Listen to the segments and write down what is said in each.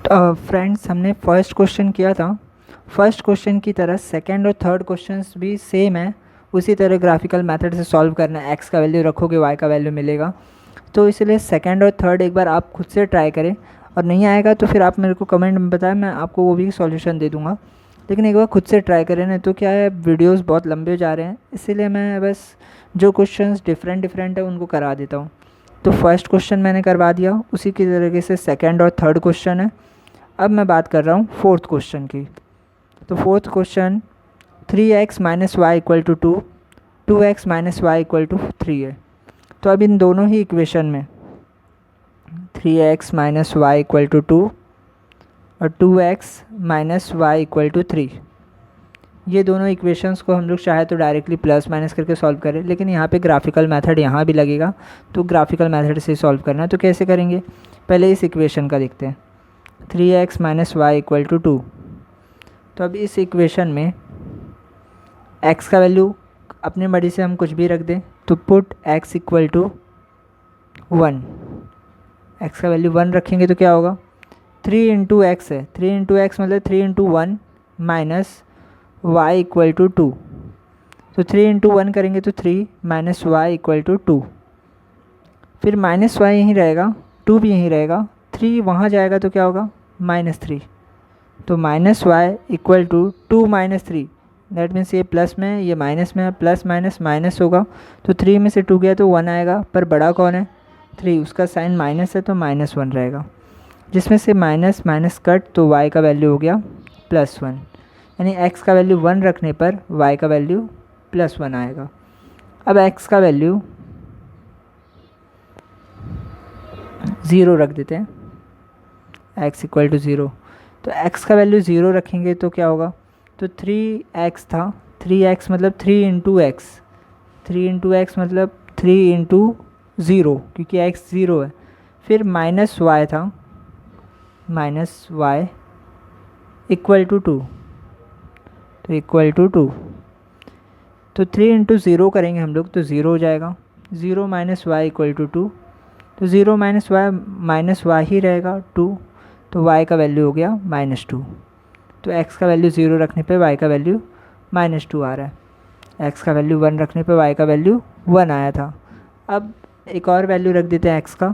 Friends, हमने first question किया था। फर्स्ट क्वेश्चन की तरह सेकंड और थर्ड क्वेश्चंस भी सेम है। उसी तरह ग्राफिकल मेथड से सॉल्व करना है। एक्स का वैल्यू रखोगे, वाई का वैल्यू मिलेगा। तो इसलिए सेकंड और थर्ड एक बार आप खुद से ट्राई करें, और नहीं आएगा तो फिर आप मेरे को कमेंट में बताएं, मैं आपको वो भी सॉल्यूशन दे दूँगा। लेकिन एक बार खुद से ट्राई करें, नहीं तो क्या है, वीडियोज़ बहुत लंबे हो जा रहे हैं। इसीलिए मैं बस जो क्वेश्चंस डिफरेंट है उनको करा देता हूँ। तो फर्स्ट क्वेश्चन मैंने करवा दिया, उसी की तरीके से सेकंड और थर्ड क्वेश्चन है। अब मैं बात कर रहा हूँ फोर्थ क्वेश्चन की। तो fourth question 3x minus Y equal to 2x minus Y equal to 3 है। तो अब इन दोनों ही इक्वेशन में 3x minus Y equal to 2 और 2x minus Y equal to 3, ये दोनों इक्वेशंस को हम लोग चाहे तो डायरेक्टली प्लस माइनस करके सॉल्व करें, लेकिन यहाँ पे ग्राफिकल मेथड यहाँ भी लगेगा, तो ग्राफिकल मेथड से सॉल्व करना है। तो कैसे करेंगे, पहले इस इक्वेशन का देखते हैं। 3x minus Y equal to 2। तो अब इस इक्वेशन में x का वैल्यू अपने मर्जी से हम कुछ भी रख दें, तो put x equal to 1। x का वैल्यू 1 रखेंगे तो क्या होगा, 3 इंटू एक्स है, 3 इंटू एक्स मतलब 3 into 1 minus Y equal to 2। तो 3 इंटू 1 करेंगे तो 3 माइनस वाई इक्वल टू 2। फिर माइनस वाई यहीं रहेगा, 2 भी यहीं रहेगा, 3 वहाँ जाएगा तो क्या होगा, -3। तो minus Y equal to 2 minus 3, that means ये प्लस में है, ये माइनस में है, प्लस माइनस माइनस होगा। तो 3 में से 2 गया तो 1 आएगा, पर बड़ा कौन है, 3, उसका साइन माइनस है तो -1 रहेगा। जिसमें से माइनस माइनस कट, तो y का वैल्यू हो गया +1। यानी x का वैल्यू 1 रखने पर y का वैल्यू +1 आएगा। अब x का वैल्यू 0 रख देते हैं, x इक्वल टू 0। तो x का वैल्यू 0 रखेंगे तो क्या होगा, तो 3x था, 3x मतलब 3 इंटू एक्स, 3 इंटू एक्स मतलब 3 इंटू 0, क्योंकि x 0 है। फिर माइनस y था, माइनस y इक्वल टू 2, तो इक्वल टू 2। तो 3 इंटू 0 करेंगे हम लोग तो 0 हो जाएगा, 0 माइनस वाई इक्वल टू 2। तो 0 माइनस वाई ही रहेगा 2, तो y का वैल्यू हो गया -2। तो x का वैल्यू 0 रखने पे y का वैल्यू -2 आ रहा है। x का वैल्यू 1 रखने पे y का वैल्यू 1 आया था। अब एक और वैल्यू रख देते हैं x का,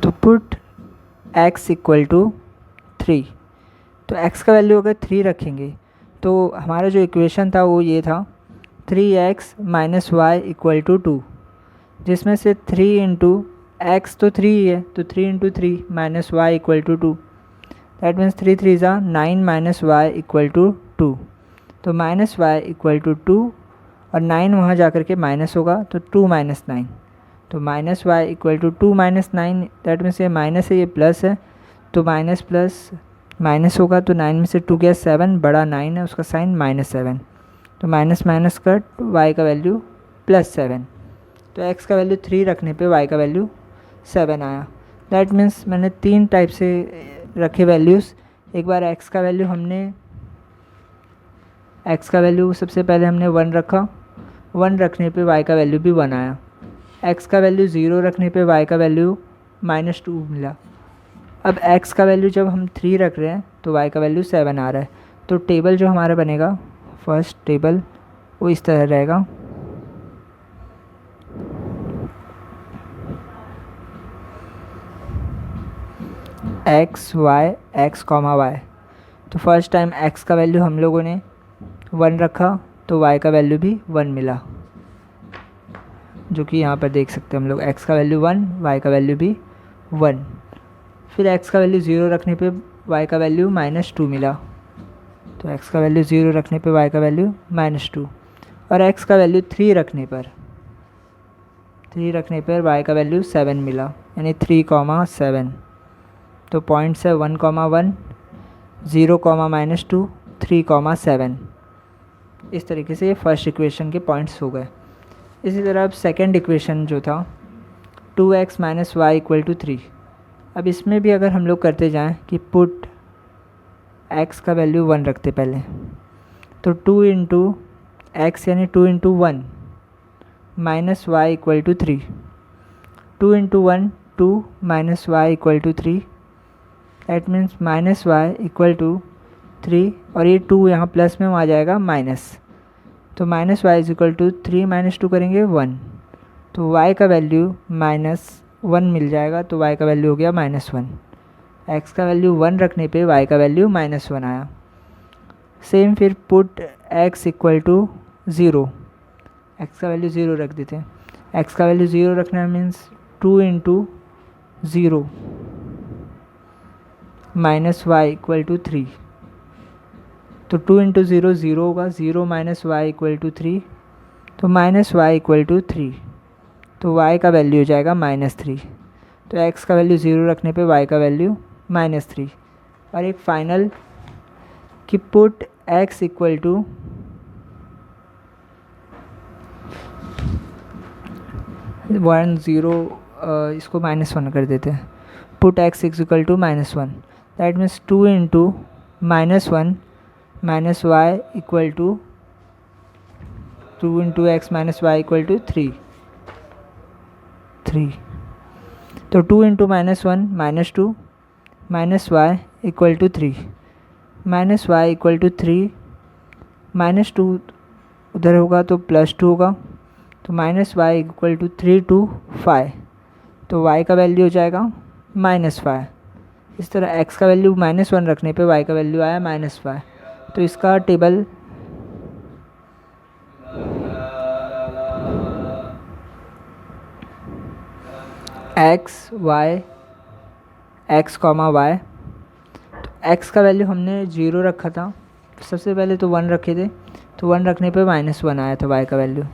तो पुट x इक्वल टू 3। तो x का वैल्यू अगर 3 रखेंगे तो हमारा जो इक्वेशन था वो ये था, 3x minus Y equal to 2, जिसमें से 3 इंटू एक्स तो 3 ही है, तो 3 into 3 minus Y equal to 2, that means 3 3 ज़ा 9 माइनस वाई इक्वल टू 2। तो माइनस वाई इक्वल टू 2 और 9 वहाँ जा कर के माइनस होगा, तो 2 माइनस 9। तो minus Y equal to 2 minus 9, that means ये माइनस है, ये प्लस है, तो माइनस प्लस माइनस होगा, तो 9 में से 2 गया 7, बड़ा 9 है, उसका साइन -7। तो माइनस माइनस कट, y का वैल्यू +7। तो x का वैल्यू 3 रखने पे y का वैल्यू 7 आया। दैट मीन्स मैंने 3 टाइप से रखे वैल्यूज़। एक बार x का वैल्यू सबसे पहले हमने 1 रखा, 1 रखने पे y का वैल्यू भी 1 आया। x का वैल्यू 0 रखने पे y का वैल्यू -2 मिला। अब x का वैल्यू जब हम 3 रख रहे हैं तो y का वैल्यू 7 आ रहा है। तो टेबल जो हमारा बनेगा, फर्स्ट टेबल वो इस तरह रहेगा। x y x, y। तो फर्स्ट टाइम x का वैल्यू हम लोगों ने 1 रखा तो y का वैल्यू भी 1 मिला, जो कि यहाँ पर देख सकते हैं हम लोग, x का वैल्यू 1, y का वैल्यू भी 1। फिर x का वैल्यू 0 रखने पे y का वैल्यू -2 मिला, तो x का वैल्यू 0 रखने पे y का वैल्यू -2। और x का वैल्यू 3 रखने पर y का वैल्यू 7 मिला, यानी 3,7। तो पॉइंट्स है 1,1, 0, -2, 3,7। इस तरीके से ये फर्स्ट इक्वेशन के पॉइंट्स हो गए। इसी तरह अब सेकेंड इक्वेशन जो था 2x minus Y equal to 3। अब इसमें भी अगर हम लोग करते जाएं कि पुट x का वैल्यू 1 रखते पहले, तो 2 इंटू एक्स यानी 2 into 1 minus Y equal to 3, 2 into 1 2 minus Y equal to 3, that means minus Y equal to 3 और ये 2 यहाँ प्लस में आ जाएगा माइनस, तो minus y is equal to 3 minus 2 करेंगे 1, तो y का वैल्यू -1 मिल जाएगा, तो y का वैल्यू हो गया -1। x का वैल्यू 1 रखने पे y का वैल्यू -1 आया। सेम फिर put x equal to 0, x का वैल्यू 0 रख देते हैं। x का वैल्यू 0 रखना means 2 into 0 minus Y equal to 3, तो 2 इंटू 0 0 होगा, 0 माइनस वाई इक्वल टू 3, तो माइनस वाई इक्वल टू 3, तो y का वैल्यू हो जाएगा -3। तो x का वैल्यू 0 रखने पे y का वैल्यू -3। और एक फाइनल कि पुट x इक्वल टू 1 0, इसको -1 कर देते हैं। Put x equal to -1, that means 2 into -1 minus Y equal to 2 into x minus Y equal to 3। तो 2 into -1 -2 minus Y equal to 3, minus Y equal to 3, -2 उधर होगा तो +2 होगा, तो minus Y equal to 3 to 5, तो y का value हो जाएगा -5। इस तरह x का वैल्यू -1 रखने पे y का वैल्यू आया -5। तो इसका टेबल x कॉमा y, तो x का वैल्यू हमने 0 रखा था, सबसे पहले तो 1 रखे थे, तो 1 रखने पे -1 आया था y का वैल्यू,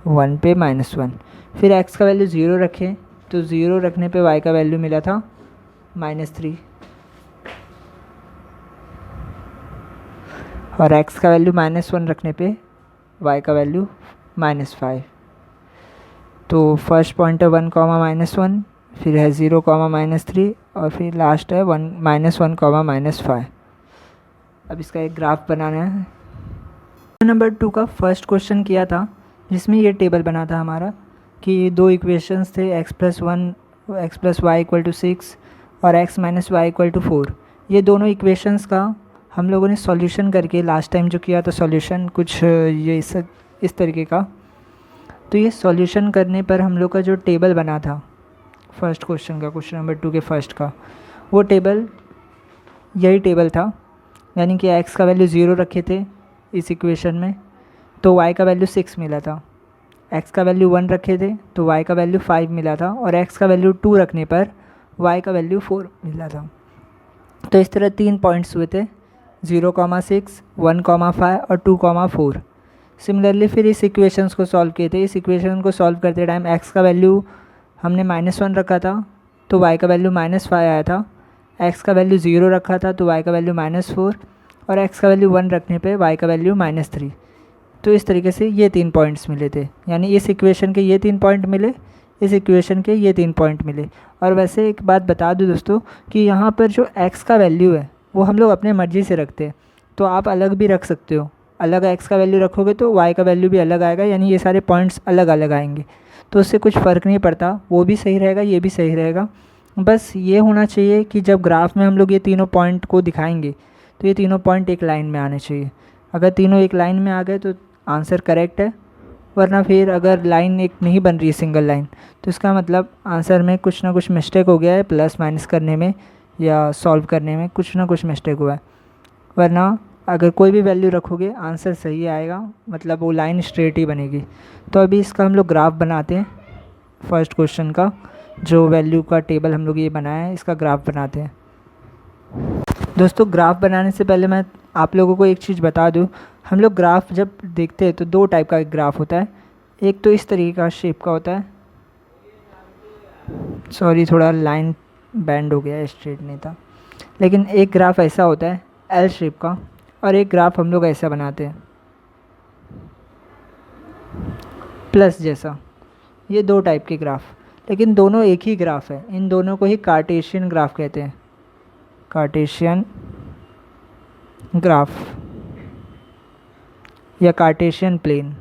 1 पे -1। फिर x का वैल्यू 0 रखे, तो 0 रखने पे y का वैल्यू मिला था -3, और x का वैल्यू -1 रखने पे y का वैल्यू -5। तो फर्स्ट पॉइंट है 1, -1, फिर है 0, -3 और फिर लास्ट है 1, -5। अब इसका एक ग्राफ बनाना है। नंबर 2 का फर्स्ट क्वेश्चन किया था जिसमें ये टेबल बना था हमारा कि दो इक्वेशंस थे x plus y equal to 6 और x minus Y equal to 4। ये दोनों इक्वेशंस का हम लोगों ने सॉल्यूशन करके लास्ट टाइम जो किया था सॉल्यूशन कुछ ये इस तरीके का, तो ये सॉल्यूशन करने पर हम लोग का जो टेबल बना था फर्स्ट क्वेश्चन का, क्वेश्चन नंबर 2 के फर्स्ट का, वो टेबल यही टेबल था। यानी कि x का वैल्यू 0 रखे थे इस इक्वेशन में, तो y का वैल्यू 6 मिला था। x का वैल्यू 1 रखे थे तो y का वैल्यू 5 मिला था, और x का वैल्यू 2 रखने पर y का वैल्यू 4 मिला था। तो इस तरह 3 पॉइंट्स हुए थे, 0,6, 1,5 और 2,4। सिमिलरली फिर इस इक्वेशंस को सॉल्व किए थे। इस इक्वेशन को सॉल्व करते टाइम x का वैल्यू हमने -1 रखा था तो y का वैल्यू -5 आया था, x का वैल्यू 0 रखा था तो y का वैल्यू -4, और x का वैल्यू 1 रखने पे y का वैल्यू -3। तो इस तरीके से ये 3 पॉइंट्स मिले थे, यानी इस इक्वेशन के ये 3 पॉइंट मिले, इस इक्वेशन के ये 3 पॉइंट मिले। और वैसे एक बात बता दूं दोस्तों कि यहाँ पर जो x का वैल्यू है वो हम लोग अपने मर्ज़ी से रखते हैं, तो आप अलग भी रख सकते हो। अलग x का वैल्यू रखोगे तो y का वैल्यू भी अलग आएगा, यानी ये सारे पॉइंट्स अलग अलग आएंगे, तो उससे कुछ फ़र्क नहीं पड़ता, वो भी सही रहेगा ये भी सही रहेगा। बस ये होना चाहिए कि जब ग्राफ में हम लोग ये तीनों पॉइंट को दिखाएंगे तो ये तीनों पॉइंट एक लाइन में आने चाहिए। अगर तीनों एक लाइन में आ गए तो आंसर करेक्ट है, वरना फिर अगर लाइन एक नहीं बन रही है सिंगल लाइन तो इसका मतलब आंसर में कुछ ना कुछ मिस्टेक हो गया है, प्लस माइनस करने में या सॉल्व करने में कुछ ना कुछ मिस्टेक हुआ है। वरना अगर कोई भी वैल्यू रखोगे आंसर सही आएगा, मतलब वो लाइन स्ट्रेट ही बनेगी। तो अभी इसका हम लोग ग्राफ बनाते हैं, फर्स्ट क्वेश्चन का जो वैल्यू का टेबल हम लोग ये बनाया है इसका ग्राफ बनाते हैं। दोस्तों ग्राफ बनाने से पहले मैं आप लोगों को एक चीज़ बता दूं, हम लोग ग्राफ जब देखते हैं तो दो टाइप का एक ग्राफ होता है। एक तो इस तरीके का शेप का होता है, सॉरी थोड़ा लाइन बैंड हो गया है, स्ट्रेट नहीं था। लेकिन एक ग्राफ ऐसा होता है एल शेप का, और एक ग्राफ हम लोग ऐसा बनाते हैं प्लस जैसा। ये दो टाइप के ग्राफ, लेकिन दोनों एक ही ग्राफ है। इन दोनों को ही कार्टेशियन ग्राफ कहते हैं, कार्टेशियन ग्राफ या कार्टेशियन प्लेन,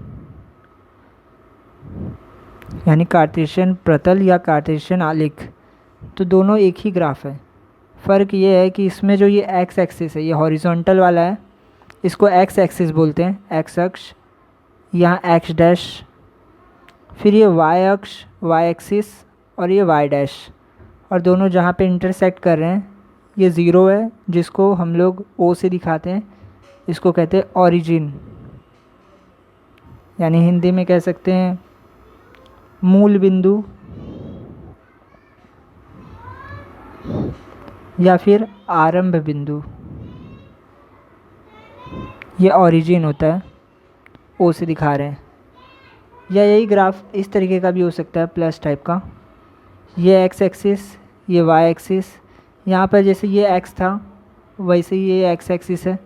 यानी कार्टेशियन प्रतल या कार्टेशियन आलेख। तो दोनों एक ही ग्राफ है, फ़र्क ये है कि इसमें जो ये एक्स एक्सिस है, ये हॉरिजॉन्टल वाला है, इसको एक्स एक्सिस बोलते हैं, एक्स अक्ष, यहाँ एक्स डैश, फिर ये वाई अक्ष, वाई एक्सिस, और ये वाई डैश, और दोनों जहाँ पे इंटरसेक्ट कर रहे हैं ये ज़ीरो है, जिसको हम लोग ओ से दिखाते हैं, इसको कहते हैं ओरिजिन, यानी हिंदी में कह सकते हैं मूल बिंदु या फिर आरंभ बिंदु, ये ओरिजिन होता है, ओ से दिखा रहे हैं। या यही ग्राफ इस तरीके का भी हो सकता है, प्लस टाइप का, ये एक्स एक्सिस, ये वाई एक्सिस, यहाँ पर जैसे ये एक्स था वैसे ही ये एक्स एक्सिस है,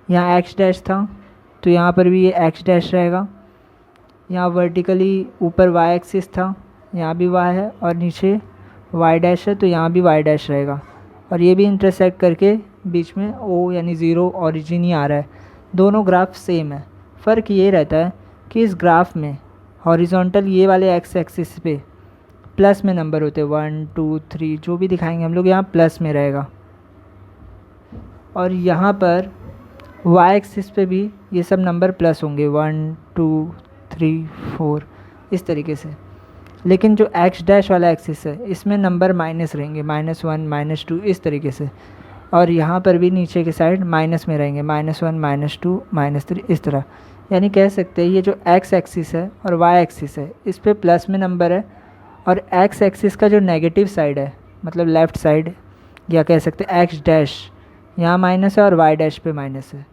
यहाँ एक्स डैश था तो यहाँ पर भी ये एक्स डैश रहेगा, यहाँ वर्टिकली ऊपर वाई एक्सिस था, यहाँ भी वाई है, और नीचे वाई डैश है तो यहाँ भी वाई डैश रहेगा, और ये भी इंटरसेक्ट करके बीच में ओ यानी ज़ीरो ओरिजिन ही आ रहा है। दोनों ग्राफ सेम है, फ़र्क ये रहता है कि इस ग्राफ में हॉरिजॉन्टल ये वाले एक्स एक्सिस पे प्लस में नंबर होते हैं, 1 2 3 जो भी दिखाएंगे हम लोग यहाँ प्लस में रहेगा, और यहाँ पर वाई एक्सिस पे भी ये सब नंबर प्लस होंगे, 1 2 3 4 इस तरीके से। लेकिन जो एक्स डैश वाला एक्सिस है इसमें नंबर माइनस रहेंगे, -1 -2 इस तरीके से, और यहाँ पर भी नीचे के साइड माइनस में रहेंगे, -1 -2 -3 इस तरह। यानी कह सकते हैं ये जो एक्स एक्सिस है और वाई एक्सिस है इस पे प्लस में नंबर है, और एक्स एक्सिस का जो नेगेटिव साइड है मतलब लेफ़्ट साइड, या कह सकते हैं एक्स डैश, यहाँ माइनस है और वाई डैश पे माइनस है।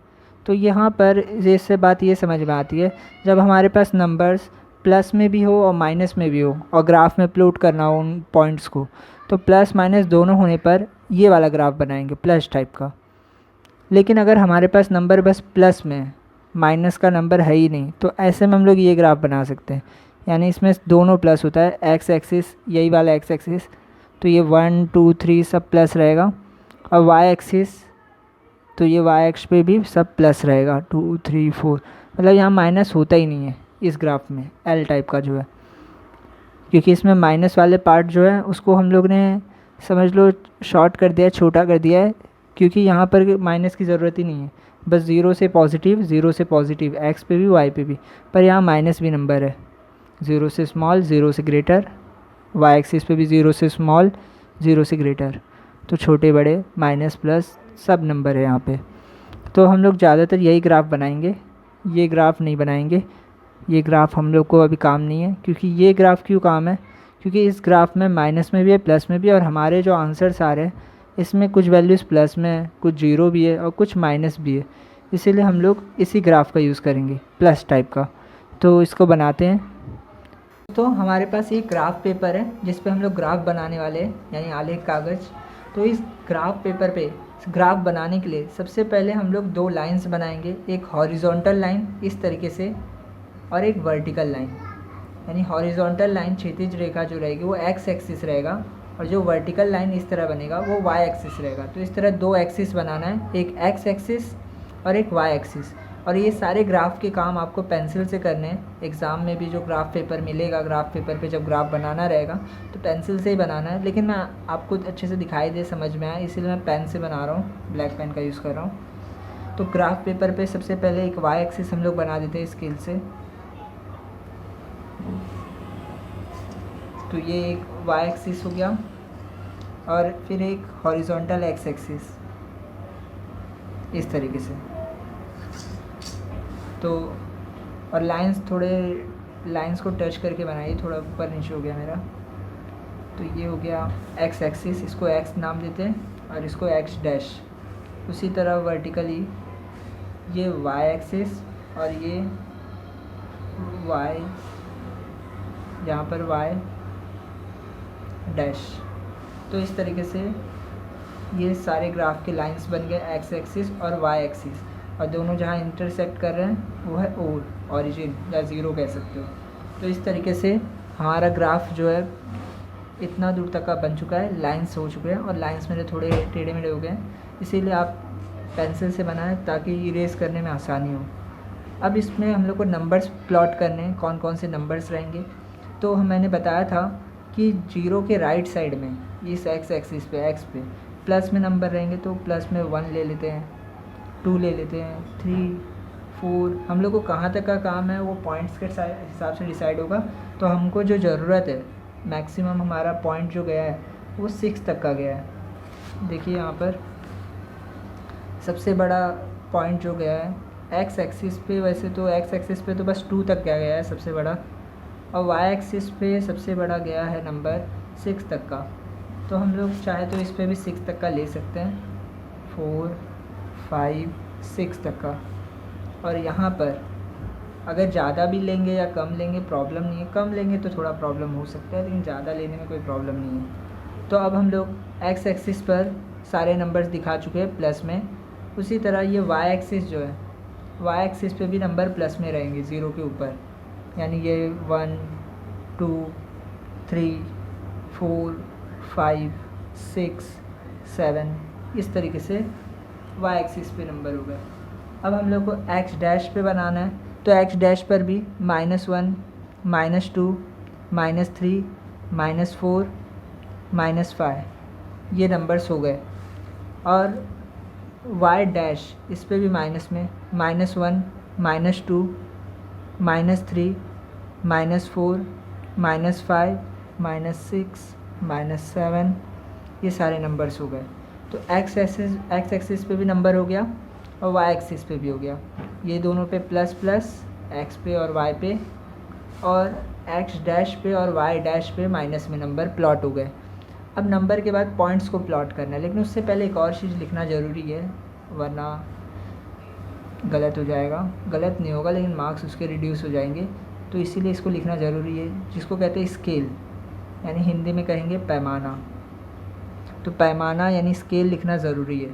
तो यहाँ पर इससे बात ये समझ में आती है, जब हमारे पास नंबर्स प्लस में भी हो और माइनस में भी हो और ग्राफ में प्लॉट करना हो उन पॉइंट्स को, तो प्लस माइनस दोनों होने पर ये वाला ग्राफ बनाएंगे प्लस टाइप का। लेकिन अगर हमारे पास नंबर बस प्लस में है, माइनस का नंबर है ही नहीं, तो ऐसे में हम लोग ये ग्राफ बना सकते हैं, यानी इसमें दोनों प्लस होता है, एक्स एक्सिस यही वाला एक्स एक्सिस, तो ये 1 2 3 सब प्लस रहेगा, और वाई एक्सिस तो ये वाई एक्स पे भी सब प्लस रहेगा, 2 3 4, मतलब यहाँ माइनस होता ही नहीं है इस ग्राफ में, एल टाइप का जो है, क्योंकि इसमें माइनस वाले पार्ट जो है उसको हम लोग ने समझ लो शॉर्ट कर दिया है, छोटा कर दिया है, क्योंकि यहाँ पर माइनस की ज़रूरत ही नहीं है, बस ज़ीरो से पॉजिटिव एक्स पे भी वाई पे भी, पर यहाँ माइनस भी नंबर है, ज़ीरो से स्मॉल ज़ीरो से ग्रेटर, वाई एक्सिस पे भी ज़ीरो से स्मॉल ज़ीरो से ग्रेटर, तो छोटे बड़े माइनस प्लस सब नंबर है यहाँ पे। तो हम लोग ज़्यादातर यही ग्राफ बनाएंगे, ये ग्राफ नहीं बनाएंगे, ये ग्राफ हम लोग को अभी काम नहीं है। क्योंकि ये ग्राफ क्यों काम है, क्योंकि इस ग्राफ में माइनस में भी है प्लस में भी है, और हमारे जो आंसर्स आ रहे हैं इसमें कुछ वैल्यूज़ प्लस में है, कुछ ज़ीरो भी है और कुछ माइनस भी है, इसीलिए हम लोग इसी ग्राफ का यूज़ करेंगे प्लस टाइप का। तो इसको बनाते हैं। तो हमारे पास एक ग्राफ पेपर है जिस पे हम लोग ग्राफ बनाने वाले हैं, यानी आलेख कागज़। तो इस ग्राफ पेपर पे ग्राफ बनाने के लिए सबसे पहले हम लोग दो लाइंस बनाएंगे, एक हॉरिजॉन्टल लाइन इस तरीके से और एक वर्टिकल लाइन। यानी हॉरिजॉन्टल लाइन क्षैतिज रेखा जो रहेगी वो एक्स एक्सिस रहेगा, और जो वर्टिकल लाइन इस तरह बनेगा वो वाई एक्सिस रहेगा। तो इस तरह दो एक्सिस बनाना है, एक एक्स एक्सिस और एक वाई एक्सिस। और ये सारे ग्राफ के काम आपको पेंसिल से करने हैं। एग्ज़ाम में भी जो ग्राफ पेपर मिलेगा, ग्राफ पेपर पे जब ग्राफ बनाना रहेगा तो पेंसिल से ही बनाना है, लेकिन मैं आपको अच्छे से दिखाई दे, समझ में आए, इसीलिए मैं पेन से बना रहा हूँ, ब्लैक पेन का यूज़ कर रहा हूँ। तो ग्राफ पेपर पे सबसे पहले एक वाई एक्सिस हम लोग बना देते हैं स्केल से। तो ये एक वाई एक्सिस हो गया, और फिर एक हॉरिजॉन्टल एक्स एक्सिस इस तरीके से। तो और लाइंस को टच करके बनाइए, थोड़ा ऊपर नीचे हो गया मेरा। तो ये हो गया एक्स एक्सिस, इसको एक्स नाम देते हैं और इसको एक्स डैश। उसी तरह वर्टिकली ये वाई एक्सिस और ये वाई, यहाँ पर वाई डैश। तो इस तरीके से ये सारे ग्राफ के लाइंस बन गए, एक्स एक्सिस और वाई एक्सिस, और दोनों जहाँ इंटरसेक्ट कर रहे हैं वो है ओरिजिन या ज़ीरो कह सकते हो। तो इस तरीके से हमारा ग्राफ जो है इतना दूर तक का बन चुका है, लाइंस हो चुके हैं, और लाइंस मेरे थोड़े टेढ़े मेढ़े हो गए हैं, इसीलिए आप पेंसिल से बनाएं ताकि इरेज करने में आसानी हो। अब इसमें हम लोग को नंबर्स प्लॉट करने हैं, कौन कौन से नंबर्स रहेंगे। तो मैंने बताया था कि जीरो के राइट साइड में इस एक्स एक्सिस पे एक्स पे प्लस में नंबर रहेंगे तो प्लस में 1 ले लेते हैं, 2 ले लेते हैं, 3, 4। हम लोग को कहाँ तक का काम है वो पॉइंट्स के हिसाब से डिसाइड होगा। तो हमको जो ज़रूरत है मैक्सिमम हमारा पॉइंट जो गया है वो 6 तक का गया है। देखिए यहाँ पर सबसे बड़ा पॉइंट जो गया है एक्स एक्सिस पे, वैसे तो एक्स एक्सिस पे तो बस 2 तक गया है सबसे बड़ा, और वाई एक्सिस पे सबसे बड़ा गया है नंबर 6 तक का। तो हम लोग चाहे तो इस पे भी 6 तक का ले सकते हैं, 4, 5, 6 तक का। और यहाँ पर अगर ज़्यादा भी लेंगे या कम लेंगे प्रॉब्लम नहीं है, कम लेंगे तो थोड़ा प्रॉब्लम हो सकता है, लेकिन ज़्यादा लेने में कोई प्रॉब्लम नहीं है। तो अब हम लोग एक्स एक्सिस पर सारे नंबर्स दिखा चुके हैं प्लस में। उसी तरह ये वाई एक्सिस जो है, वाई एक्सिस पे भी नंबर प्लस में रहेंगे 0 के ऊपर, यानी ये 1, 2, 3, 4, 5, 6, 7 इस तरीके से वाई एक्सिस पे नंबर हो गए। अब हम लोग को एक्स डैश पे बनाना है, तो एक्स डैश पर भी -1, -2, -3, -4, -5 ये नंबर्स हो गए। और वाई डैश इस पे भी माइनस में -1, -2, -3, -4, -5, -6, -7 ये सारे नंबर्स हो गए। तो एक्स एक्सिस पे भी नंबर हो गया और वाई एक्सिस पे भी हो गया। ये दोनों पे प्लस प्लस, एक्स पे और वाई पे, और एक्स डैश पे और वाई डैश पे माइनस में नंबर प्लॉट हो गए। अब नंबर के बाद पॉइंट्स को प्लॉट करना है, लेकिन उससे पहले एक और चीज़ लिखना ज़रूरी है, वरना गलत हो जाएगा। गलत नहीं होगा लेकिन मार्क्स उसके रिड्यूस हो जाएंगे, तो इसीलिए इसको लिखना ज़रूरी है, जिसको कहते हैं स्केल, यानी हिंदी में कहेंगे पैमाना। तो पैमाना यानी स्केल लिखना ज़रूरी है।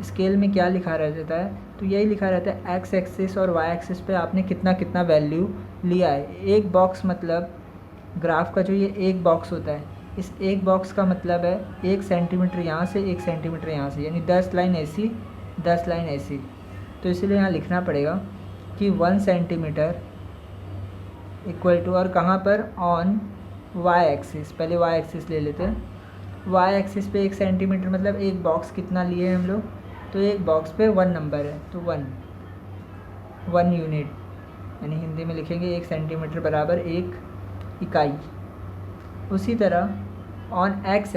स्केल में क्या लिखा रहता है, तो यही लिखा रहता है एक्स एक्सिस और वाई एक्सिस पे आपने कितना कितना वैल्यू लिया है। एक बॉक्स मतलब ग्राफ का जो ये एक बॉक्स होता है, इस एक बॉक्स का मतलब है 1 सेंटीमीटर यहाँ से 1 सेंटीमीटर यहाँ से, यानी 10 लाइन ऐसी 10 लाइन ऐसी। तो इसलिए यहाँ लिखना पड़ेगा कि 1 सेंटीमीटर इक्वल टू, और कहाँ पर, ऑन वाई एक्सिस। पहले वाई एक्सिस ले लेते हैं। वाई एक्सिस पे 1 सेंटीमीटर मतलब एक बॉक्स कितना लिए हैं हम लोग, तो एक बॉक्स पे 1 नंबर है, तो 1 यूनिट, यानी हिंदी में लिखेंगे 1 सेंटीमीटर बराबर 1 इकाई। उसी तरह ऑन एक्स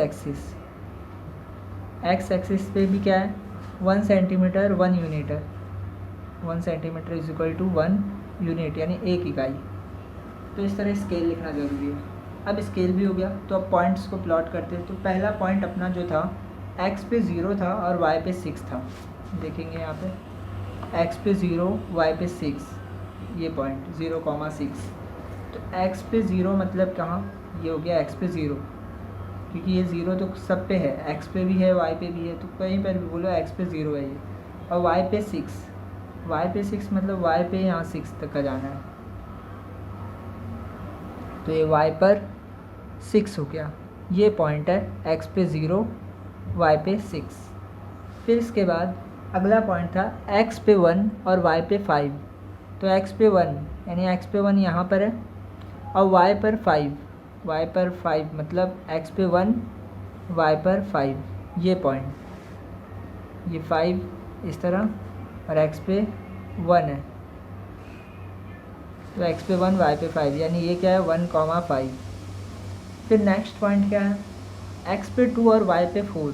एक्सिस पे भी क्या है, 1 सेंटीमीटर 1 यूनिट है, 1 centimetre is equal to 1 unit यानी 1 इकाई। तो इस तरह स्केल लिखना ज़रूरी है। अब स्केल भी हो गया, तो अब पॉइंट्स को प्लॉट करते हैं। तो पहला पॉइंट अपना जो था एक्स पे 0 था और वाई पे 6 था। देखेंगे यहाँ पे एक्स पे 0, वाई पे 6, ये पॉइंट 0,6। तो एक्स पे 0 मतलब कहाँ, ये हो गया एक्स पे 0, क्योंकि ये 0 तो सब पे है, एक्स पे भी है वाई पे भी है, तो कहीं पर भी बोलो एक्स पे 0 है ये। और वाई पे 6 मतलब वाई पे यहाँ 6 तक का जाना है, तो ये वाई पर 6 हो गया। ये पॉइंट है एक्स पे 0, वाई पे 6। फिर इसके बाद अगला पॉइंट था एक्स पे 1 और वाई पे 5। तो एक्स पे 1 यानी एक्स पे 1 यहाँ पर है, और वाई पर 5 मतलब एक्स पे 1, वाई पर 5, ये पॉइंट, ये 5 इस तरह, और एक्स पे 1 है, तो एक्स पे 1, वाई पे 5, यानी ये क्या है 1,5। फिर नेक्स्ट पॉइंट क्या है, एक्स पे 2 और वाई पे 4।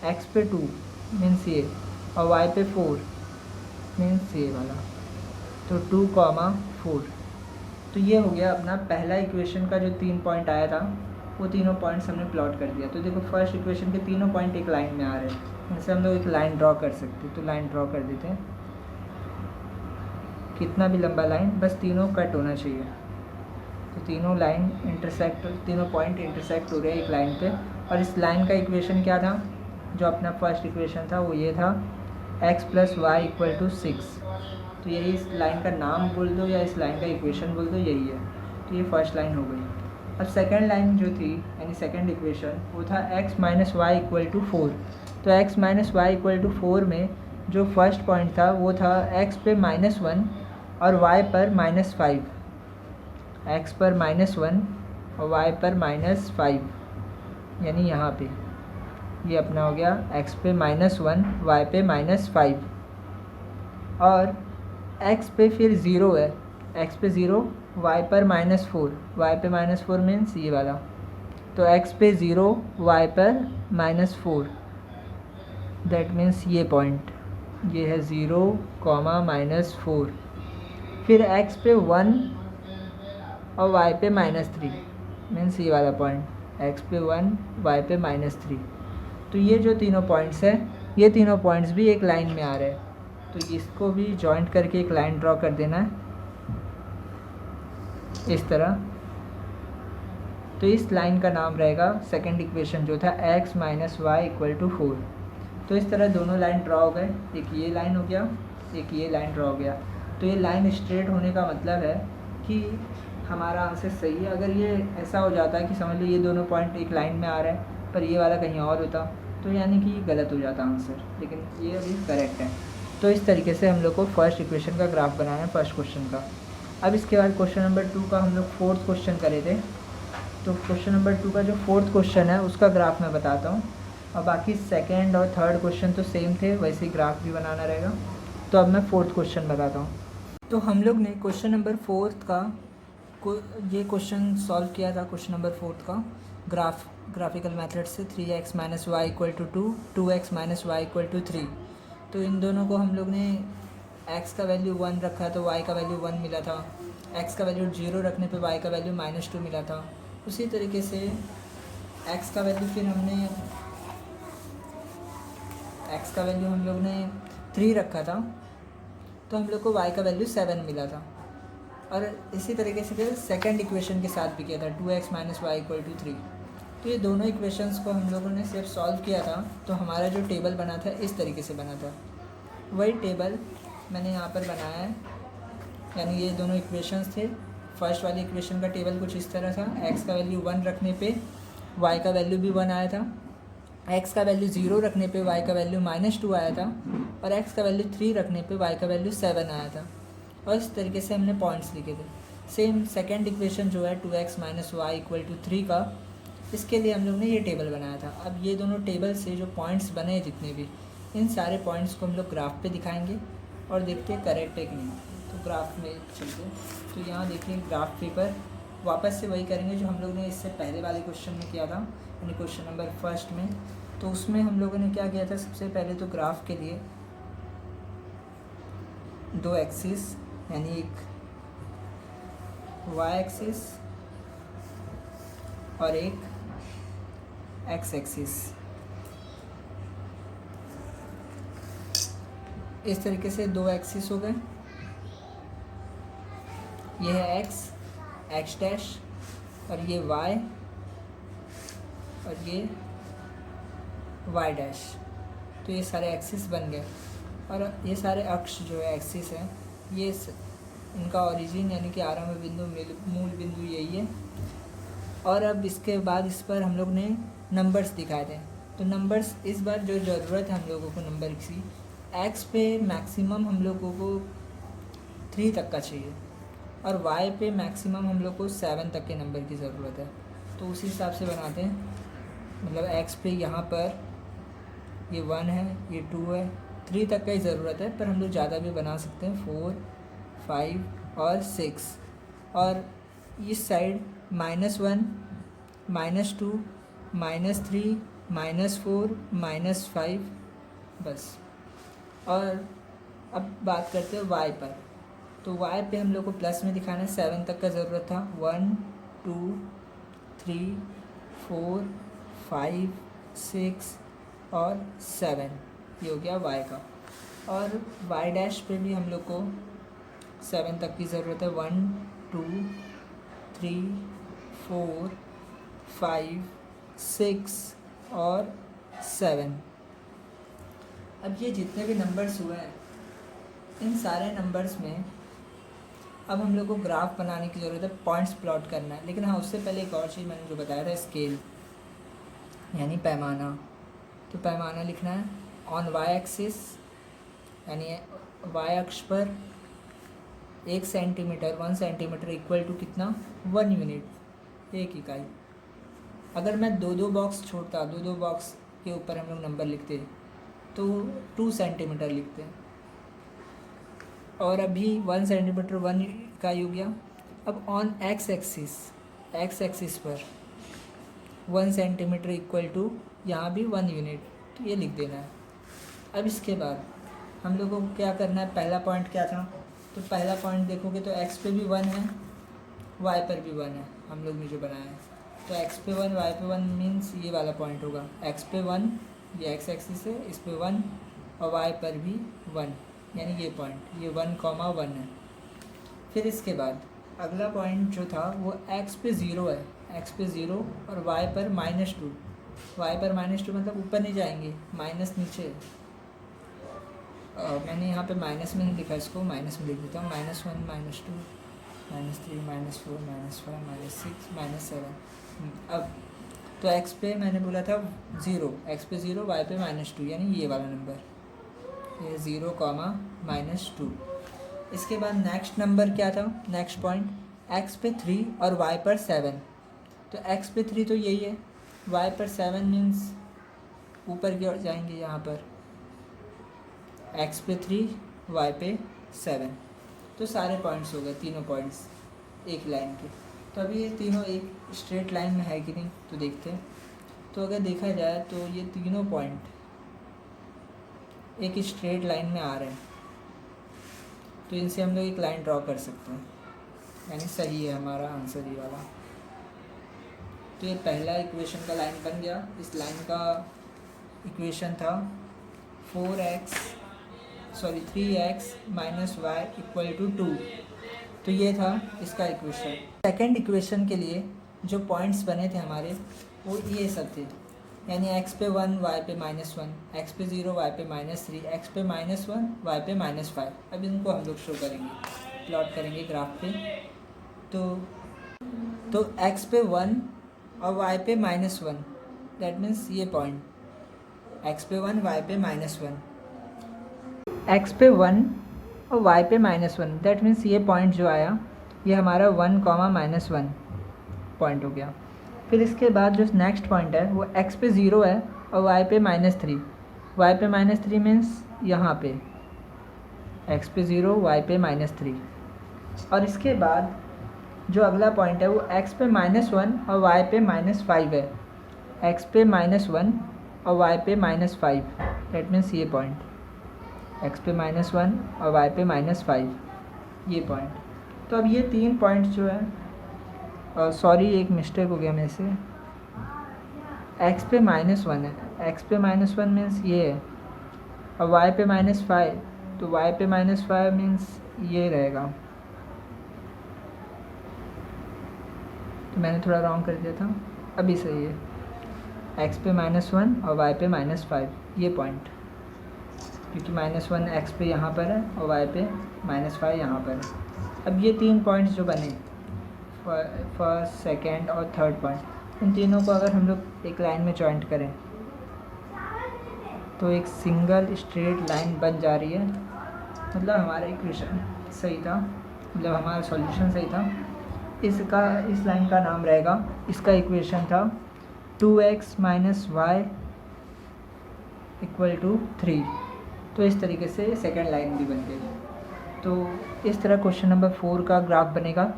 एक्स पे 2 मीन्स ये, और वाई पे 4 मीन्स ये वाला, तो 2,4। तो ये हो गया अपना पहला इक्वेशन का जो 3 पॉइंट आया था, वो तीनों पॉइंट्स हमने प्लॉट कर दिया। तो देखो फर्स्ट इक्वेशन के तीनों पॉइंट एक लाइन में आ रहे हैं, इनसे हम लोग एक लाइन ड्रॉ कर सकते हैं। तो लाइन ड्रॉ कर देते हैं, कितना भी लंबा लाइन, बस तीनों कट होना चाहिए। तो तीनों लाइन इंटरसेक्ट, तीनों पॉइंट इंटरसेक्ट हो रहे हैं एक लाइन पे। और इस लाइन का इक्वेशन क्या था, जो अपना फर्स्ट इक्वेशन था वो ये था, x + y = 6। तो यही इस लाइन का नाम बोल दो या इस लाइन का इक्वेशन बोल दो, यही है। तो ये फर्स्ट लाइन हो गई। अब सेकंड लाइन जो थी यानी सेकंड इक्वेशन, वो था x - y = 4। तो x - y = 4 में जो फर्स्ट पॉइंट था वो था x पे -1 और y पर -5, x पर -1 और y पर -5, यानी यहाँ पे ये अपना हो गया x पे -1, y पे -5, और x पे फिर 0 है, x पे 0, y पर -4, y पे -4 मीन्स ये वाला, तो x पे 0, y पर -4, दैट मीन्स ये पॉइंट, ये है 0, -4, फिर x पे 1 और y पे -3 मीन्स ये वाला पॉइंट, x पे 1, y पे -3। तो ये जो तीनों पॉइंट्स हैं, ये तीनों पॉइंट्स भी एक लाइन में आ रहे हैं, तो इसको भी जॉइंट करके एक लाइन ड्रॉ कर देना है इस तरह। तो इस लाइन का नाम रहेगा सेकंड इक्वेशन जो था x - y = 4। तो इस तरह दोनों लाइन ड्रॉ हो गए, एक ये लाइन हो गया, एक ये लाइन ड्रॉ हो गया। तो ये लाइन स्ट्रेट होने का मतलब है कि हमारा आंसर सही है। अगर ये ऐसा हो जाता है कि समझ लो ये दोनों पॉइंट एक लाइन में आ रहे हैं पर ये वाला कहीं और होता, तो यानी कि गलत हो जाता आंसर, लेकिन ये अभी करेक्ट है। तो इस तरीके से हम लोग को फर्स्ट इक्वेशन का ग्राफ बनाना है फर्स्ट क्वेश्चन का। अब इसके बाद क्वेश्चन नंबर 2 का हम लोग फोर्थ क्वेश्चन करे थे, तो क्वेश्चन नंबर 2 का जो फोर्थ क्वेश्चन है उसका ग्राफ मैं बताता हूँ, और बाकी सेकेंड और थर्ड क्वेश्चन तो सेम थे, वैसे ही ग्राफ भी बनाना रहेगा। तो अब मैं फोर्थ क्वेश्चन बताता हूँ। तो हम लोग ने क्वेश्चन नंबर फोर्थ का ये क्वेश्चन सॉल्व किया था, क्वेश्चन नंबर फोर्थ का ग्राफिकल मेथड से 3x - y = 2, 2x - y = 3। तो इन दोनों को हम लोग ने x का वैल्यू 1 रखा तो y का वैल्यू 1 मिला था, x का वैल्यू 0 रखने पे y का वैल्यू -2 मिला था। उसी तरीके से x का वैल्यू फिर हमने x का वैल्यू हम लोग ने 3 रखा था, तो हम लोग को y का वैल्यू 7 मिला था। और इसी तरीके से फिर सेकंड इक्वेशन के साथ भी किया था 2x - y = 3। तो ये दोनों इक्वेशंस को हम लोगों ने सिर्फ सॉल्व किया था, तो हमारा जो टेबल बना था इस तरीके से बना था। वही टेबल मैंने यहाँ पर बनाया है, यानी ये दोनों इक्वेशंस थे। फर्स्ट वाली इक्वेशन का टेबल कुछ इस तरह था, x का वैल्यू 1 रखने पे y का वैल्यू भी 1 आया था, x का वैल्यू 0 रखने पे y का वैल्यू -2 आया था, और x का वैल्यू 3 रखने पे y का वैल्यू 7 आया था। और इस तरीके से हमने पॉइंट्स लिखे थे। सेम सेकंड इक्वेशन जो है 2x - y = 3 का, इसके लिए हम लोग ने ये टेबल बनाया था। अब ये दोनों टेबल से जो पॉइंट्स बने हैं जितने भी, इन सारे पॉइंट्स को हम लोग ग्राफ पे दिखाएंगे और देखते हैं करेक्ट है कि नहीं। तो ग्राफ में चलते, तो यहाँ देखिए ग्राफ पेपर वापस से वही करेंगे जो हम लोग ने इससे पहले वाले क्वेश्चन में किया था, यानी क्वेश्चन नंबर फर्स्ट में। तो उसमें हम लोगों ने क्या किया था, सबसे पहले तो ग्राफ के लिए 2 एक्सिस, यानी एक y एक्सिस और एक x एक्सिस, इस तरीके से 2 एक्सिस हो गए। ये है x डैश, और ये y, और ये y डैश। तो ये सारे एक्सिस बन गए, और ये सारे अक्ष जो है एक्सिस है, ये इनका ओरिजिन यानी कि आरंभ बिंदु मूल बिंदु यही है। और अब इसके बाद इस पर हम लोग ने नंबर्स दिखाए थे। तो नंबर्स इस बार जो ज़रूरत है हम लोगों को नंबर की, x पे मैक्सिमम हम लोगों को 3 तक का चाहिए, और y पे मैक्सिमम हम लोग को 7 तक के नंबर की ज़रूरत है। तो उसी हिसाब से बनाते हैं, मतलब x पे यहाँ पर ये 1 है, ये 2 है, 3 तक का ही ज़रूरत है, पर हम लोग ज़्यादा भी बना सकते हैं, 4, 5 और 6। और इस साइड -1, -2, -3, -4, -5, बस। और अब बात करते हैं y पर। तो y पे हम लोग को प्लस में दिखाना है, 7 तक का ज़रूरत था, 1, 2, 3, 4, 5, 6 और 7, ये हो गया y का। और y डैश पे भी हम लोग को 7 तक की ज़रूरत है, 1, 2, 3, 4, 5, 6 और 7। अब ये जितने भी नंबर्स हुए हैं, इन सारे नंबर्स में अब हम लोग को ग्राफ बनाने की ज़रूरत है, पॉइंट्स प्लॉट करना है। लेकिन हाँ, उससे पहले एक और चीज़ मैंने जो बताया था, स्केल यानी पैमाना। तो पैमाना लिखना है ऑन y एक्सिस, यानी y अक्ष पर 1 सेंटीमीटर, 1 सेंटीमीटर इक्वल टू कितना, 1 यूनिट, 1 इकाई। अगर मैं 2 बॉक्स छोड़ता, 2 बॉक्स के ऊपर हम लोग नंबर लिखते हैं तो 2 सेंटीमीटर लिखते हैं, और अभी 1 सेंटीमीटर 1 इकाई हो गया। अब ऑन एक्स एक्सिस पर 1 सेंटीमीटर इक्वल टू यहाँ भी 1 यूनिट, तो ये लिख देना है। अब इसके बाद हम लोगों को क्या करना है, पहला पॉइंट क्या था, तो पहला पॉइंट देखोगे तो एक्स पे भी 1 है, वाई पर भी 1 है, हम लोग ने जो बनाया है। तो एक्स पे 1 वाई पे 1 मीन्स ये वाला पॉइंट होगा, एक्स पे 1, ये एक्स एक्सिस है, इस पे 1 और वाई पर भी 1, यानी ये पॉइंट ये 1,1 है। फिर इसके बाद अगला पॉइंट जो था वो एक्स पे 0 है, एक्स पे 0 और वाई पर -2, वाई पर -2 मतलब ऊपर नहीं जाएंगे, माइनस नीचे है। मैंने यहाँ पे माइनस में नहीं लिखा, इसको माइनस में लिख देता हूँ, -1 -2 -3 -4 -5 -6 -7। अब तो एक्स पे मैंने बोला था 0, एक्स पे 0 वाई पे -2, यानी ये वाला नंबर, ये 0, -2। इसके बाद नेक्स्ट नंबर क्या था, नेक्स्ट पॉइंट एक्स पे 3 और वाई पर 7। तो एक्स पे 3 तो यही है, वाई पर 7 मीन्स ऊपर की ओर जाएंगे, यहाँ पर एक्स पे 3 वाई पे 7। तो सारे पॉइंट्स हो गए, तीनों पॉइंट्स एक लाइन के। तो अभी ये तीनों एक स्ट्रेट लाइन में है कि नहीं, तो देखते हैं। तो अगर देखा जाए तो ये तीनों पॉइंट एक स्ट्रेट लाइन में आ रहे हैं, तो इनसे हम लोग एक लाइन ड्रॉ कर सकते हैं, यानी सही है हमारा आंसर ये वाला। तो ये पहला इक्वेशन का लाइन बन गया। इस लाइन का इक्वेशन था 3x - y = 2। तो ये था इसका इक्वेशन। सेकंड इक्वेशन के लिए जो पॉइंट्स बने थे हमारे वो ये सब थे, यानी x पे 1 y पे -1, x पे 0 y पे -3, x पे -1 y पे -5। अब इनको हम लोग शो करेंगे, प्लॉट करेंगे ग्राफ पे। तो x पे 1 और y पे -1, दैट मीन्स ये पॉइंट x पे 1 y पे -1, x पे 1 और y पे -1, दैट मीन्स ये पॉइंट जो आया ये हमारा 1, -1 पॉइंट हो गया। फिर इसके बाद जो नेक्स्ट पॉइंट है वो x पे 0 है और y पे -3, y पे -3 मीन्स यहाँ पे x पे 0 y पे -3। और इसके बाद जो अगला पॉइंट है वो x पे -1 और y पे -5 है, x पे -1 और y पे -5, दैट मीन्स ये पॉइंट x पे -1 और y पे -5, ये पॉइंट। तो अब ये तीन पॉइंट जो है, सॉरी एक मिस्टेक हो गया मेरे से, x पे -1 है, x पे -1 मीन्स ये है, और y पे -5, तो y पे -5 मीन्स ये रहेगा। तो मैंने थोड़ा रॉन्ग कर दिया था, अभी सही है, x पे -1 और y पे -5, ये पॉइंट, क्योंकि -1 x पे यहाँ पर है और y पे -5 यहाँ पर है। अब ये तीन पॉइंट्स जो बने, फर्स्ट, सेकंड और थर्ड पॉइंट, इन तीनों को अगर हम लोग एक लाइन में जॉइंट करें तो एक सिंगल स्ट्रेट लाइन बन जा रही है। मतलब हमारा इक्वेशन सही था, मतलब हमारा सॉल्यूशन सही था। इस लाइन का नाम रहेगा, इसका इक्वेशन था 2x - y = 3। तो इस तरीके से सेकंड लाइन भी बन गई। तो इस तरह क्वेश्चन नंबर 4 का ग्राफ बनेगा।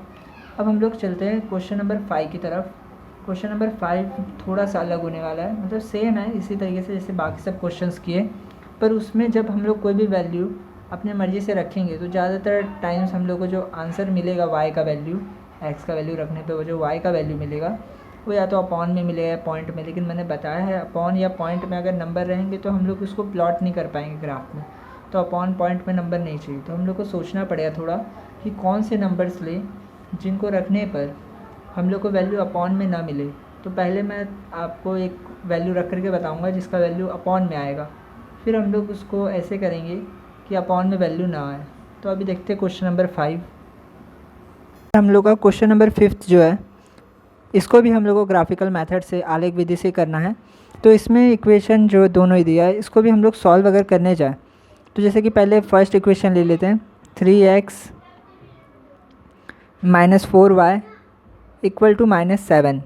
अब हम लोग चलते हैं क्वेश्चन नंबर 5 की तरफ। क्वेश्चन नंबर 5 थोड़ा सा अलग होने वाला है, मतलब सेम है इसी तरीके से जैसे बाकी सब क्वेश्चंस किए, पर उसमें जब हम लोग कोई भी वैल्यू अपने मर्ज़ी से रखेंगे तो ज़्यादातर टाइम्स हम लोग को जो आंसर मिलेगा y का वैल्यू, x का वैल्यू रखने पे वो जो y का वैल्यू मिलेगा वो या तो अपॉन में मिलेगा या पॉइंट में। लेकिन मैंने बताया है अपॉन या पॉइंट में अगर नंबर रहेंगे तो हम लोग उसको प्लॉट नहीं कर पाएंगे ग्राफ में, तो अपॉन पॉइंट में नंबर नहीं चाहिए। तो हम लोग को सोचना पड़ेगा थोड़ा कि कौन से नंबर्स लें जिनको रखने पर हम लोग को वैल्यू अपॉन में ना मिले। तो पहले मैं आपको एक वैल्यू रख करके बताऊंगा जिसका वैल्यू अपॉन में आएगा, फिर हम लोग उसको ऐसे करेंगे कि अपॉन में वैल्यू ना आए। तो अभी देखते हैं क्वेश्चन नंबर 5। हम लोग का क्वेश्चन नंबर 5 जो है इसको भी हम लोग को ग्राफिकल मेथड से आलेख विधि से करना है। तो इसमें इक्वेशन जो दोनों ही दिया है इसको भी हम लोग सॉल्व अगर करने जाए तो जैसे कि पहले फर्स्ट इक्वेशन ले लेते हैं, 3x - 4y = -7।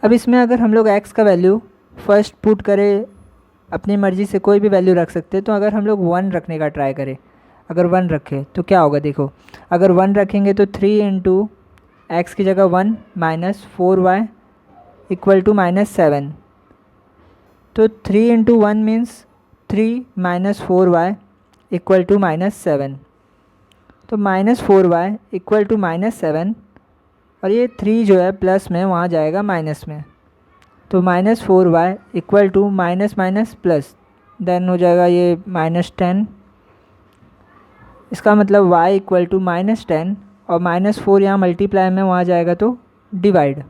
अब इसमें अगर हम लोग x का वैल्यू फर्स्ट पुट करें अपनी मर्ज़ी से कोई भी वैल्यू रख सकते हैं। तो अगर हम लोग 1 रखने का ट्राई करें, अगर 1 रखें तो क्या होगा देखो, अगर 1 रखेंगे तो 3 इंटू एक्स की जगह 1 माइनस 4y इक्वल टू -7। तो 3 into 1 means 3 minus 4y equal to -7। तो -4y इक्वल टू -7, और ये 3 जो है प्लस में वहाँ जाएगा माइनस में, तो -4y equal to minus minus plus, then हो जाएगा ये -10। इसका मतलब y इक्वल टू -10 और -4 यहाँ मल्टीप्लाई में वहाँ जाएगा तो डिवाइड।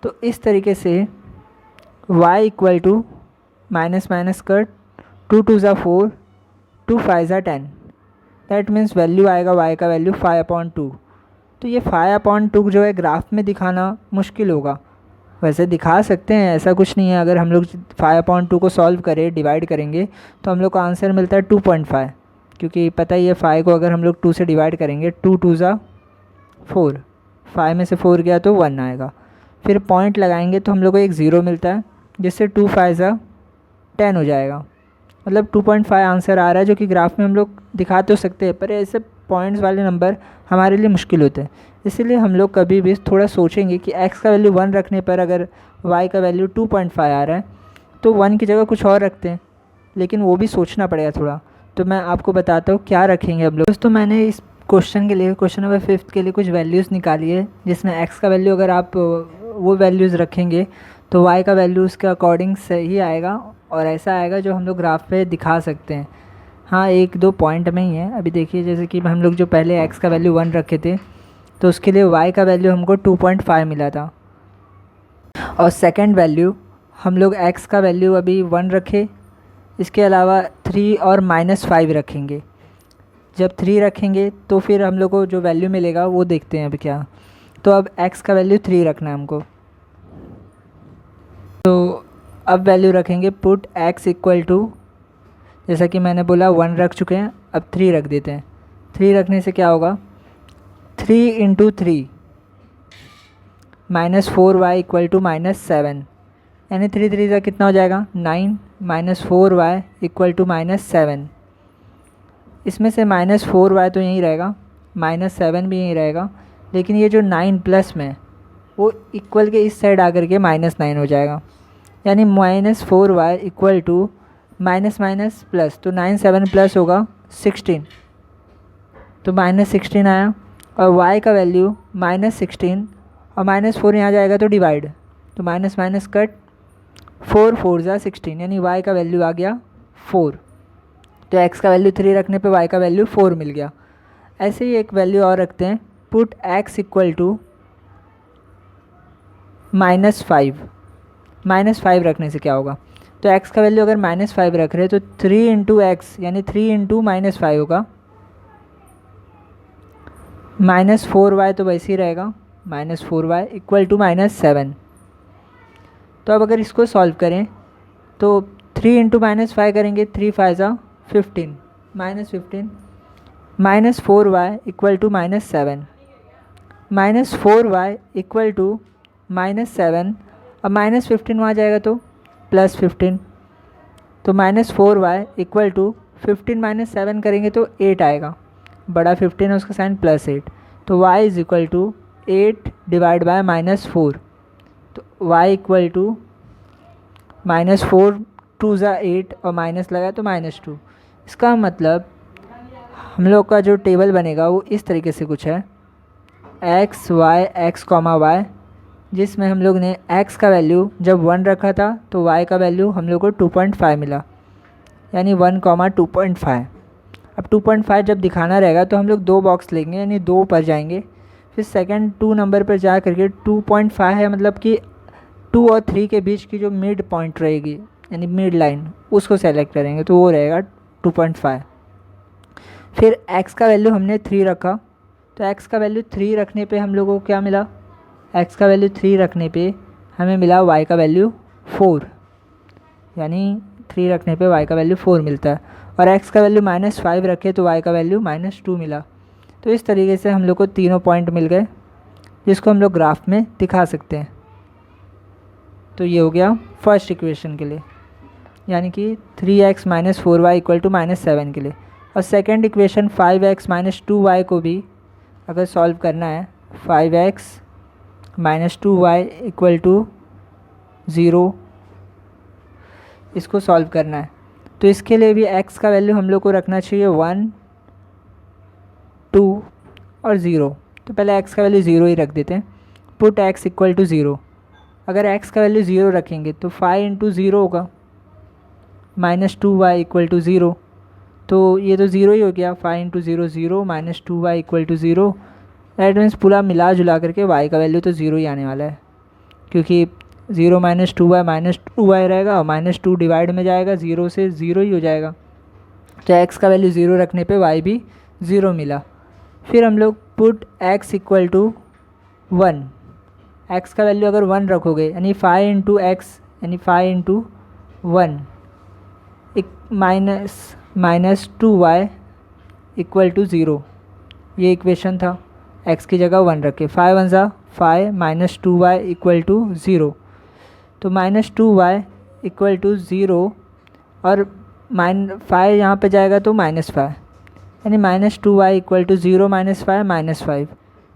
तो इस तरीके से y equal to minus minus cut, 2 2 ज़ा 4, 2 5 ज़ा 10, दैट मीन्स वैल्यू आएगा y का वैल्यू 5/2। तो ये 5/2 जो है ग्राफ में दिखाना मुश्किल होगा, वैसे दिखा सकते हैं, ऐसा कुछ नहीं है। अगर हम लोग 5/2 को सॉल्व करें, डिवाइड करेंगे, तो हम लोग का आंसर मिलता है 2.5, क्योंकि पता ही है 5 को अगर हम लोग 2 से डिवाइड करेंगे, 2 2 ज़ा 4, 5 में से 4 गया तो 1 आएगा। फिर पॉइंट लगाएंगे तो हम लोग को एक 0 मिलता है, जिससे 2 5 ज़ा 10 हो जाएगा, मतलब 2.5 आंसर आ रहा है, जो कि ग्राफ में हम लोग दिखा तो सकते हैं, पर ऐसे पॉइंट्स वाले नंबर हमारे लिए मुश्किल होते हैं। इसीलिए हम लोग कभी भी थोड़ा सोचेंगे कि x का वैल्यू 1 रखने पर अगर y का वैल्यू 2.5 आ रहा है तो 1 की जगह कुछ और रखते हैं, लेकिन वो भी सोचना पड़ेगा थोड़ा। तो मैं आपको बताता हूँ क्या रखेंगे हम लोग। दोस्तों मैंने इस क्वेश्चन के लिए, क्वेश्चन नंबर 5 के लिए कुछ वैल्यूज़ निकाली है, जिसमें x का वैल्यू अगर आप वो वैल्यूज़ रखेंगे तो y का वैल्यू उसके अकॉर्डिंग सही आएगा, और ऐसा आएगा जो हम लोग ग्राफ पे दिखा सकते हैं। हाँ, 1-2 पॉइंट में ही है। अभी देखिए, जैसे कि हम लोग जो पहले x का वैल्यू 1 रखे थे, तो उसके लिए y का वैल्यू हमको 2.5 मिला था, और सेकंड वैल्यू हम लोग x का वैल्यू अभी 1 रखे, इसके अलावा 3 और -5 रखेंगे। जब 3 रखेंगे तो फिर हम लोग को जो वैल्यू मिलेगा वो देखते हैं अभी क्या। तो अब x का वैल्यू 3 रखना है हमको, तो अब वैल्यू रखेंगे पुट x इक्वल टू, जैसा कि मैंने बोला 1 रख चुके हैं, अब 3 रख देते हैं। 3 रखने से क्या होगा, 3 इंटू 3 -4y इक्वल टू -7, यानी 3 3 का कितना हो जाएगा 9, -4y इक्वल टू -7। इसमें से -4y तो यहीं रहेगा, -7 भी यहीं रहेगा, लेकिन ये जो 9 प्लस में वो इक्वल के इस साइड आकर के -9 हो जाएगा, यानी -4y equal to minus minus plus, तो 9 7 प्लस होगा 16, तो -16 आया, और y का वैल्यू -16 और -4 यहाँ जाएगा तो डिवाइड, तो माइनस माइनस कट, 4 4 ज़ा 16, यानी y का वैल्यू आ गया 4। तो x का वैल्यू 3 रखने पे y का वैल्यू 4 मिल गया। ऐसे ही एक वैल्यू और रखते हैं, पुट x इक्वल टू -5। -5 रखने से क्या होगा, तो x का वैल्यू अगर -5 रख रहे हैं तो 3 इंटू एक्स, यानी 3 इंटू -5 होगा, -4y तो वैसे ही रहेगा, -4y इक्वल टू -7। तो अब अगर इसको सॉल्व करें तो 3 इंटू -5 करेंगे, 3 5 ज़ा 15, -15 -4y equal to -7, -4y equal to -7, अब -15 वहाँ जाएगा तो +15, तो -4y इक्वल टू 15 -7 करेंगे तो 8 आएगा, बड़ा 15 है उसका साइन +8, तो y is equal to 8 divide by -4, तो y इक्वल टू -4 2 ज़ा 8 और माइनस लगा तो -2। इसका मतलब हम लोग का जो टेबल बनेगा वो इस तरीके से कुछ है, x y x, y, जिसमें हम लोग ने x का वैल्यू जब 1 रखा था तो y का वैल्यू हम लोग को 2.5 मिला, यानी 1, 2.5। अब 2.5 जब दिखाना रहेगा तो हम लोग 2 बॉक्स लेंगे, यानी 2 पर जाएंगे, फिर सेकंड 2 नंबर पर जा करके 2.5 है, मतलब कि 2 और 3 के बीच की जो मिड पॉइंट रहेगी, यानी मिड लाइन, उसको सेलेक्ट करेंगे तो वो रहेगा 2.5। फिर x का वैल्यू हमने 3 रखा, तो x का वैल्यू 3 रखने पे हम लोगों को क्या मिला, x का वैल्यू 3 रखने पे हमें मिला y का वैल्यू 4, यानी 3 रखने पे y का वैल्यू 4 मिलता है, और x का वैल्यू -5 रखे तो y का वैल्यू -2 मिला। तो इस तरीके से हम लोग को तीनों पॉइंट मिल गए, जिसको हम लोग ग्राफ में दिखा सकते हैं। तो ये हो गया फर्स्ट इक्वेशन के लिए। यानी कि 3x minus 4y equal to -7 के लिए। और second equation 5x minus 2y को भी अगर सॉल्व करना है, 5x minus 2y equal to 0, इसको सॉल्व करना है। तो इसके लिए भी x का वैल्यू हम लोग को रखना चाहिए 1, 2 और 0। तो पहले x का वैल्यू 0 ही रख देते हैं। Put x equal to 0। अगर x का वैल्यू 0 रखेंगे तो 5 इंटू 0 होगा, माइनस 2y इक्वल टू 0। तो ये तो 0 ही हो गया, 5 into 0 0 minus 2y equal to 0। That means पूरा मिला जुला करके y का वैल्यू तो 0 ही आने वाला है, क्योंकि 0 माइनस 2y माइनस 2y रहेगा और माइनस 2 डिवाइड में जाएगा, 0 से 0 ही हो जाएगा। तो x का वैल्यू 0 रखने पे y भी 0 मिला। फिर हम लोग put x equal to 1। x का वैल्यू अगर 1 रखोगे यानी 5 इंटू एक्स यानी 5 into 1 minus 2y equal to 0, ये इक्वेशन था। x की जगह 1 रखे, 5 1 ज़ा 5 माइनस 2y इक्वल टू 0। तो माइनस 2y इक्वल टू 0 और 5 यहाँ पे जाएगा तो -5, यानी minus 2y equal to 0 minus 5 -5।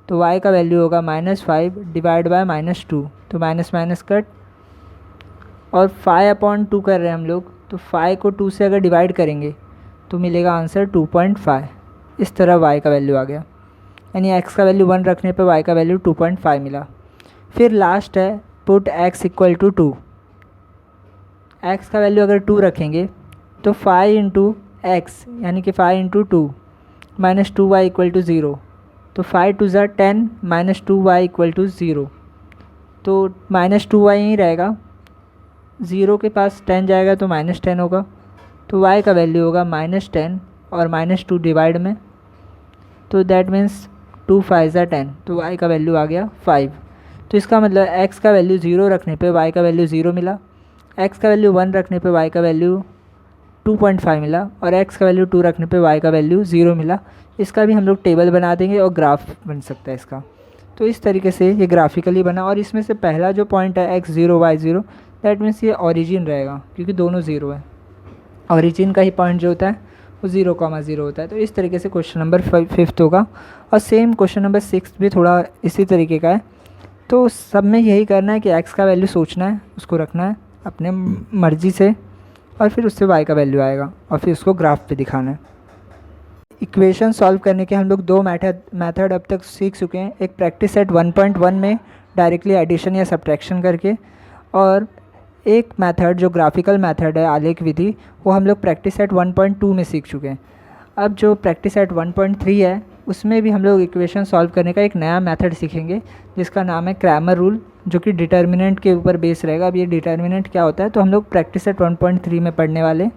तो y का वैल्यू होगा -5 डिवाइड बाय -2। तो माइनस माइनस कट और 5/2 कर रहे हैं हम लोग, तो 5 को 2 से अगर डिवाइड करेंगे तो मिलेगा आंसर 2.5। इस तरह y का वैल्यू आ गया, यानी x का वैल्यू 1 रखने पे y का वैल्यू 2.5 मिला। फिर लास्ट है put x equal to 2। x का वैल्यू अगर 2 रखेंगे तो 5 इंटू एक्स यानी कि 5 into 2 minus 2y equal to 0। तो 5 2 ज़ा 10 माइनस 2y इक्वल टू 0। तो माइनस 2y ही रहेगा, 0 के पास 10 जाएगा तो -10 होगा। तो y का वैल्यू होगा -10 और -2 डिवाइड में, तो दैट मीन्स 2 5 ज़ा 10। तो y का वैल्यू आ गया 5। तो इसका मतलब x का वैल्यू 0 रखने पे y का वैल्यू 0 मिला, x का वैल्यू 1 रखने पे y का वैल्यू 2.5 मिला और x का वैल्यू 2 रखने पे y का वैल्यू 0 मिला। इसका भी हम लोग टेबल बना देंगे और ग्राफ बन सकता है इसका। तो इस तरीके से ये ग्राफिकली बना। और इसमें से पहला जो पॉइंट है x0 y0, दैट मीन्स ये ओरिजिन रहेगा, क्योंकि दोनों 0 है। ओरिजिन का ही पॉइंट जो होता है वो 0,0 होता है। तो इस तरीके से क्वेश्चन नंबर 5 होगा। और सेम क्वेश्चन नंबर 6 भी थोड़ा इसी तरीके का है। तो सब में यही करना है कि x का वैल्यू सोचना है, उसको रखना है अपने मर्ज़ी से, और फिर उससे y का वैल्यू आएगा और फिर उसको ग्राफ पे दिखाना है। इक्वेशन सॉल्व करने के हम लोग 2 मेथड अब तक सीख चुके हैं। एक प्रैक्टिस सेट 1.1 में डायरेक्टली एडिशन या सब्ट्रैक्शन करके, और एक मेथड जो ग्राफिकल मेथड है आलेख विधि, वो हम लोग प्रैक्टिस सेट 1.2 में सीख चुके हैं। अब जो प्रैक्टिस सेट 1.3 है उसमें भी हम लोग इक्वेशन सॉल्व करने का एक नया मेथड सीखेंगे जिसका नाम है क्रैमर रूल, जो कि डिटर्मिनेंट के ऊपर बेस रहेगा। अब ये डिटर्मिनेंट क्या होता है तो हम लोग प्रैक्टिस सेट 1.3 में पढ़ने वाले।